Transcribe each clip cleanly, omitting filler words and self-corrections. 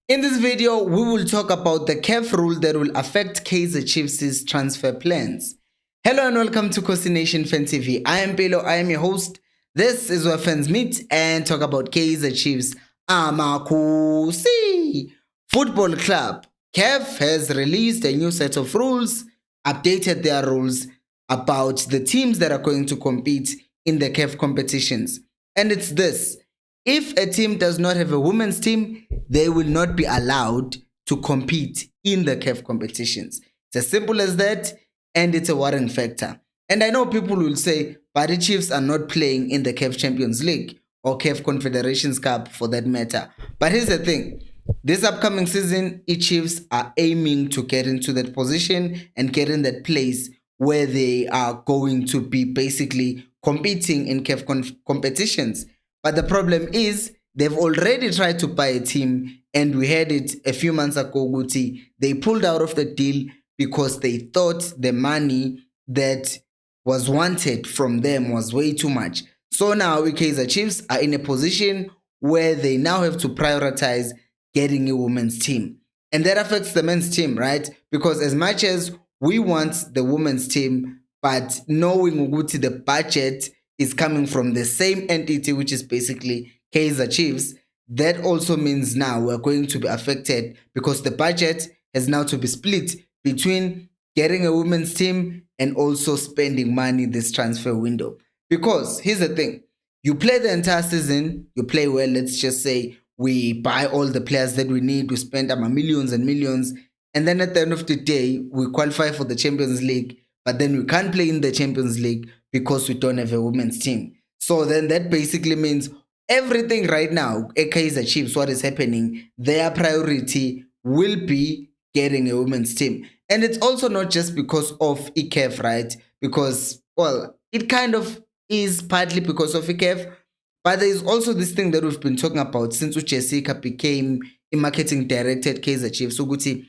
In this video, we will talk about the CAF rule that will affect Kaizer Chiefs' transfer plans. Hello and welcome to Khosi Nation Fan TV. I am Pelo, I am your host. This is where fans meet and talk about Kaizer Chiefs. Khosi Football Club. CAF has released a new set of rules, updated their rules about the teams that are going to compete in the CAF competitions. And it's this. If a team does not have a women's team, they will not be allowed to compete in the CAF competitions. It's as simple as that, and it's a worrying factor. And I know people will say, but the Chiefs are not playing in the CAF Champions League or CAF Confederations Cup for that matter. But here's the thing. This upcoming season, Chiefs are aiming to get into that position and get in that place where they are going to be basically competing in CAF competitions. But the problem is they've already tried to buy a team, and we heard it a few months ago, Guti. They pulled out of the deal because they thought the money that was wanted from them was way too much. So now Kaizer Chiefs are in a position where they now have to prioritize getting a women's team. And that affects the men's team, right? Because as much as we want the women's team, but knowing Uguti, the budget is coming from the same entity, which is basically Kaizer Chiefs, that also means now we're going to be affected because the budget has now to be split between getting a women's team and also spending money this transfer window. Because here's the thing, you play the entire season, you play well, let's just say we buy all the players that we need, we spend millions and millions, and then at the end of the day, we qualify for the Champions League, but then we can't play in the Champions League because we don't have a women's team. So then that basically means everything right now, Kaizer Chiefs, what is happening, their priority will be getting a women's team. And it's also not just because of ICAF, right? Because, well, it kind of is partly because of ICAF, but there is also this thing that we've been talking about since Jessica became a marketing director at Kaizer Chiefs. So, Guti,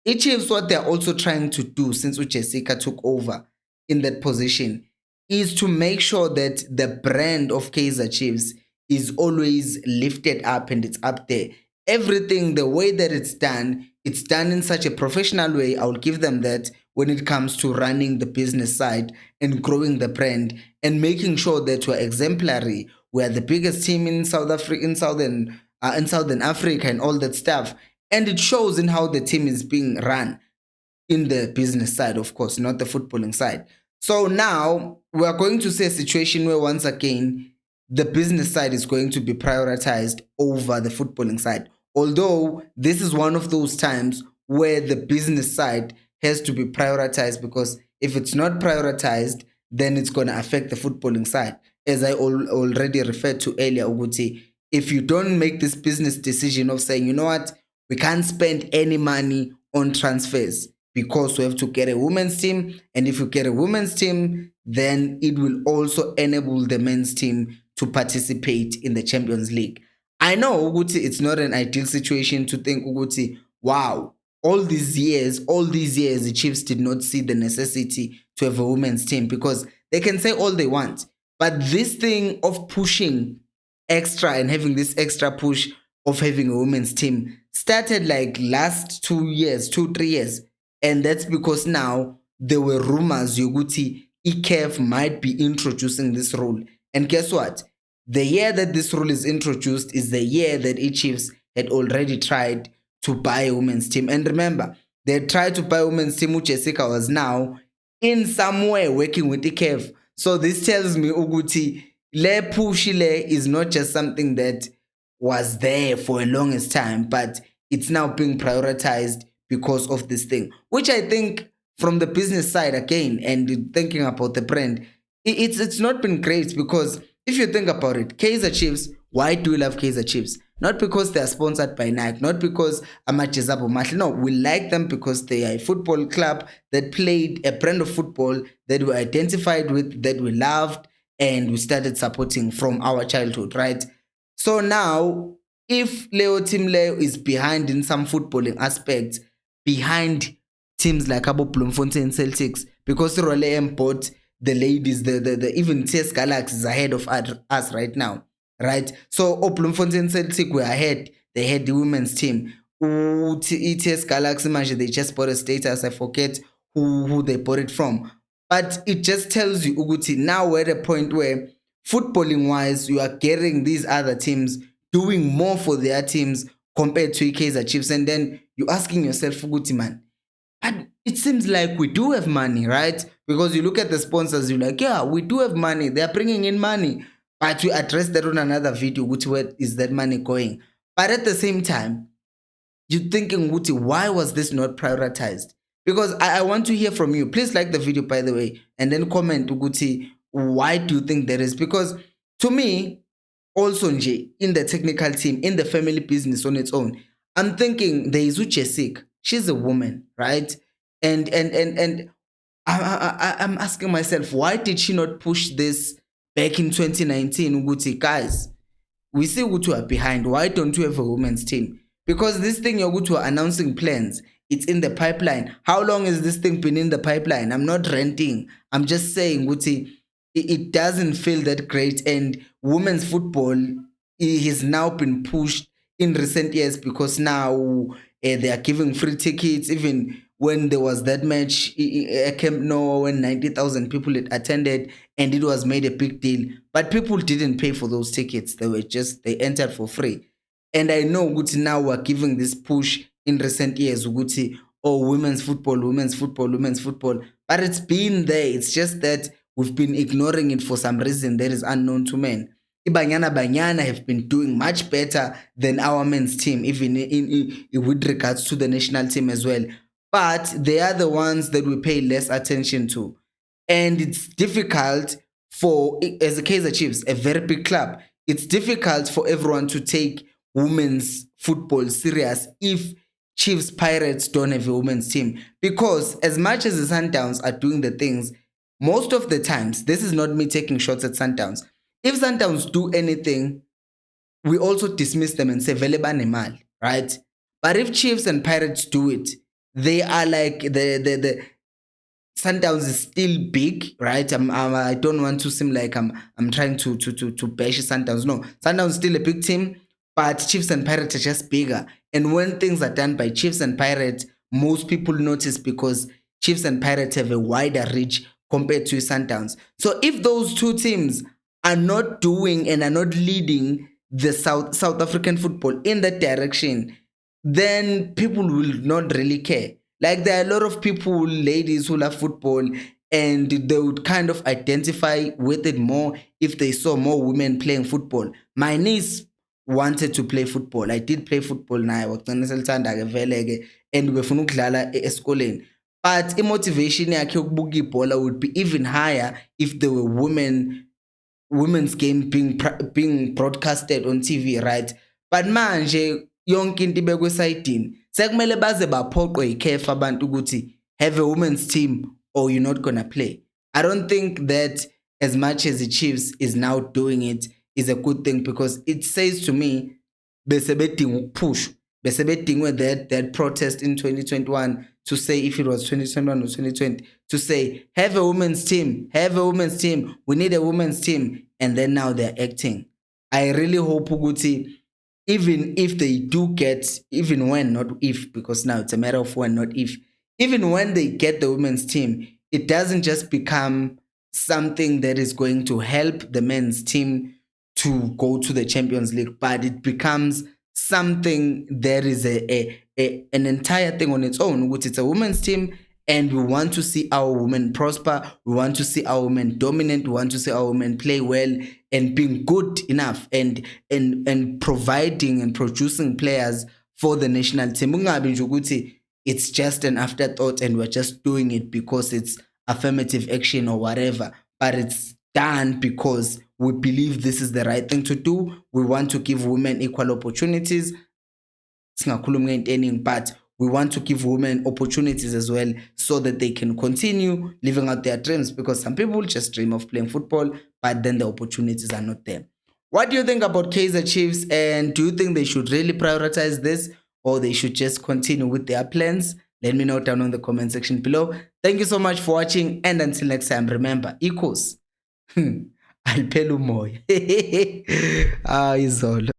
Chiefs, what they're also trying to do since Jessica took over in that position is to make sure that the brand of Kaizer Chiefs is always lifted up and it's up there. Everything, the way that it's done in such a professional way. I'll give them that when it comes to running the business side and growing the brand and making sure that we're exemplary. We're the biggest team in South Africa, in Southern Africa, and all that stuff. And it shows in how the team is being run in the business side, of course, not the footballing side. So now we are going to see a situation where once again the business side is going to be prioritized over the footballing side. Although this is one of those times where the business side has to be prioritized, because if it's not prioritized, then it's going to affect the footballing side. As I already referred to earlier, Uguti, if you don't make this business decision of saying, you know what, we can't spend any money on transfers because we have to get a women's team. And if you get a women's team, then it will also enable the men's team to participate in the Champions League. I know, Uguti, it's not an ideal situation to think, Uguti, wow, all these years, the Chiefs did not see the necessity to have a women's team, because they can say all they want. But this thing of pushing extra and having this extra push of having a women's team started like last 3 years. And that's because now there were rumors, Yoguti, ICAF might be introducing this rule. And guess what? The year that this rule is introduced is the year that Chiefs had already tried to buy a women's team. And remember, they tried to buy a women's team, which Jessica was now in some way working with ICAF. So this tells me, Uguti, le pushile is not just something that was there for a longest time, but it's now being prioritized because of this thing, which I think from the business side again, and thinking about the brand, it's not been great, because if you think about it, Kaizer Chiefs, why do we love Kaizer Chiefs? Not because they are sponsored by Nike, not because Amachezabo Matli. No, we like them because they are a football club that played a brand of football that we identified with, that we loved, and we started supporting from our childhood, right? So now, if Leo Team Leo is behind in some footballing aspects, behind teams like Abo Bloemfontein Celtics, because Role bought the ladies, the even TS Galaxy is ahead of us right now, right? So Bloemfontein Celtic were ahead. They had the women's team. ETS Galaxy manje, they just bought a status. I forget who they bought it from. But it just tells you ukuthi now we're at a point where footballing wise you are getting these other teams doing more for their teams compared to Kaizer Chiefs, and then you're asking yourself ukuthi man, and it seems like we do have money, right? Because you look at the sponsors, you're like, yeah, we do have money. They're bringing in money. But we address that on another video, which where is that money going? But at the same time, you're thinking, Wuti, why was this not prioritized? Because I want to hear from you. Please like the video, by the way, and then comment, Uguti, why do you think that is? Because to me, also nje, in the technical team, in the family business on its own, I'm thinking there is Uchesik. She's a woman, right? And I'm asking myself, why did she not push this back in 2019? Uguti, guys, we see Ugutu are behind. Why don't you have a women's team? Because this thing you're Ugutu are announcing plans. It's in the pipeline. How long has this thing been in the pipeline? I'm not renting. I'm just saying, Uguti, it doesn't feel that great. And women's football has now been pushed in recent years because now they are giving free tickets. Even when there was that match at Camp Nou when 90,000 people had attended and it was made a big deal. But people didn't pay for those tickets. They entered for free. And I know Guti now we're giving this push in recent years, Guti, oh, women's football, women's football, women's football. But it's been there. It's just that we've been ignoring it for some reason that is unknown to men. Ibanyana Banyana have been doing much better than our men's team, even with regards to the national team as well. But they are the ones that we pay less attention to. And it's difficult for, as a Kaizer Chiefs, a very big club, it's difficult for everyone to take women's football serious if Chiefs Pirates don't have a women's team. Because as much as the Sundowns are doing the things, most of the times, this is not me taking shots at Sundowns. If Sundowns do anything, we also dismiss them and say, Vele banemali, right? But if Chiefs and Pirates do it, they are like the Sundowns is still big, right? I don't want to seem like I'm trying to bash Sundowns. No, Sundowns is still a big team, but Chiefs and Pirates are just bigger. And when things are done by Chiefs and Pirates, most people notice because Chiefs and Pirates have a wider reach compared to Sundowns. So if those two teams are not doing and are not leading the South African football in that direction, then people will not really care. Like there are a lot of people, ladies who love football, and they would kind of identify with it more if they saw more women playing football. My niece wanted to play football. I did play football now, and befuna ukudlala esikoleni. But motivation yakhe yokubuka ibhola would be even higher if there were women's game being broadcasted on TV, right? But manje yonke into ibekwe esayidini. Sekumele baze baphoqwe ikhefa abantu ukuthi have a women's team or you're not gonna play. I don't think that as much as the Chiefs is now doing it is a good thing, because it says to me besebedinga ukupush, besebedingwe that protest in 2021 to say, if it was 2021 or 2020, to say have a women's team, we need a women's team, and then now they're acting. I really hope Uguti, even if they do get, even when, not if, because now it's a matter of when, not if, even when they get the women's team, it doesn't just become something that is going to help the men's team to go to the Champions League, but it becomes something that is an entire thing on its own, which it's a women's team, and we want to see our women prosper, we want to see our women dominant, we want to see our women play well and being good enough and providing and producing players for the national team. It's just an afterthought and we're just doing it because it's affirmative action or whatever, but it's done because we believe this is the right thing to do. We want to give women equal opportunities, but we want to give women opportunities as well so that they can continue living out their dreams, because some people just dream of playing football, but then the opportunities are not there. What do you think about Kaizer Chiefs, and do you think they should really prioritize this or they should just continue with their plans? Let me know down in the comment section below. Thank you so much for watching, and until next time, remember, equals. I'll pay you more. Izolo.